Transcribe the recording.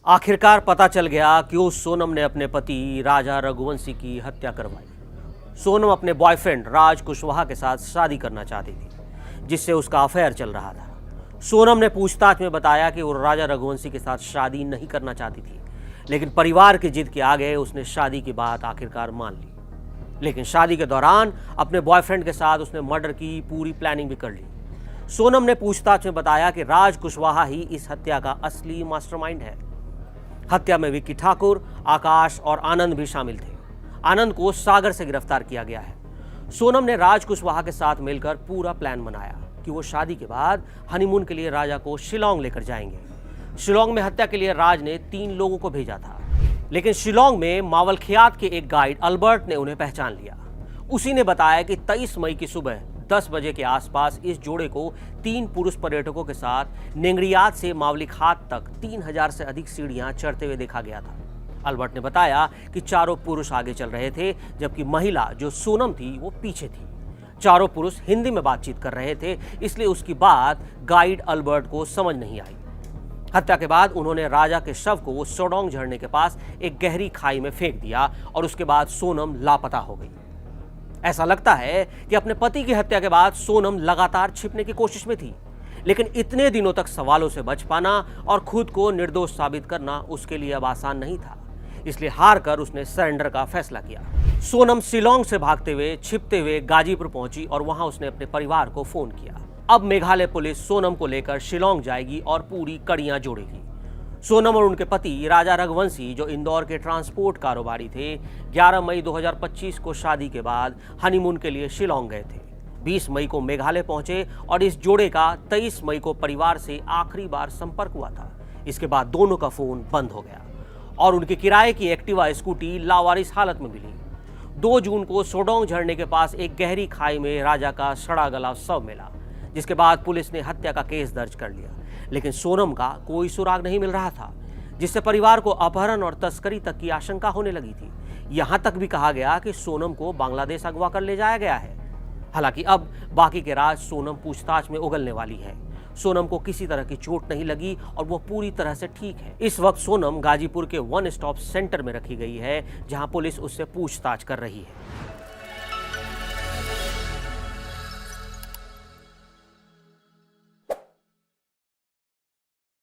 आखिरकार पता चल गया कि उस सोनम ने अपने पति राजा रघुवंशी की हत्या करवाई। सोनम अपने बॉयफ्रेंड राज कुशवाहा के साथ शादी करना चाहती थी, जिससे उसका अफेयर चल रहा था। सोनम ने पूछताछ में बताया कि वो राजा रघुवंशी के साथ शादी नहीं करना चाहती थी, लेकिन परिवार की जिद के आगे उसने शादी की बात आखिरकार मान ली। लेकिन शादी के दौरान अपने बॉयफ्रेंड के साथ उसने मर्डर की पूरी प्लानिंग भी कर ली। सोनम ने पूछताछ में बताया कि राज कुशवाहा ही इस हत्या का असली मास्टरमाइंड है। हत्या में विक्की ठाकुर, आकाश और आनंद भी शामिल थे। आनंद को सागर से गिरफ्तार किया गया है। सोनम ने राज कुशवाहा के साथ मिलकर पूरा प्लान बनाया कि वो शादी के बाद हनीमून के लिए राजा को शिलोंग लेकर जाएंगे। शिलोंग में हत्या के लिए राज ने 3 लोगों को भेजा था, लेकिन शिलोंग में मावलखियात के एक गाइड अल्बर्ट ने उन्हें पहचान लिया। उसी ने बताया कि 23 मई की सुबह 10 बजे के आसपास इस जोड़े को 3 पुरुष पर्यटकों के साथ नेंगरियात से मावलिखात तक 3000 से अधिक सीढ़ियां चढ़ते हुए देखा गया था। अल्बर्ट ने बताया कि चारों पुरुष आगे चल रहे थे, जबकि महिला जो सोनम थी वो पीछे थी। चारों पुरुष हिंदी में बातचीत कर रहे थे, इसलिए उसकी बात गाइड अल्बर्ट को समझ नहीं आई। हत्या के बाद उन्होंने राजा के शव को सोडोंग झरने के पास एक गहरी खाई में फेंक दिया और उसके बाद सोनम लापता हो गई। ऐसा लगता है कि अपने पति की हत्या के बाद सोनम लगातार छिपने की कोशिश में थी, लेकिन इतने दिनों तक सवालों से बच पाना और खुद को निर्दोष साबित करना उसके लिए अब आसान नहीं था। इसलिए हार कर उसने सरेंडर का फैसला किया। सोनम शिलोंग से भागते हुए छिपते हुए गाजीपुर पहुंची और वहां उसने अपने परिवार को फोन किया। अब मेघालय पुलिस सोनम को लेकर शिलोंग जाएगी और पूरी कड़ियां जोड़ेगी। सोनम और उनके पति राजा रघुवंशी, जो इंदौर के ट्रांसपोर्ट कारोबारी थे, 11 मई 2025 को शादी के बाद हनीमून के लिए शिलोंग गए थे। 20 मई को मेघालय पहुंचे और इस जोड़े का 23 मई को परिवार से आखिरी बार संपर्क हुआ था। इसके बाद दोनों का फोन बंद हो गया और उनके किराए की एक्टिवा स्कूटी लावारिस हालत में मिली। 2 जून को सोडोंग झरने के पास एक गहरी खाई में राजा का सड़ा गला शव मिला, जिसके बाद पुलिस ने हत्या का केस दर्ज कर लिया। लेकिन सोनम का कोई सुराग नहीं मिल रहा था, जिससे परिवार को अपहरण और तस्करी तक की आशंका होने लगी थी। यहां तक भी कहा गया कि सोनम को बांग्लादेश अगवा कर ले जाया गया है। हालांकि अब बाकी के राज सोनम पूछताछ में उगलने वाली है। सोनम को किसी तरह की चोट नहीं लगी और वो पूरी तरह से ठीक है। इस वक्त सोनम गाजीपुर के 1 स्टॉप सेंटर में रखी गई है, जहां पुलिस उससे पूछताछ कर रही है।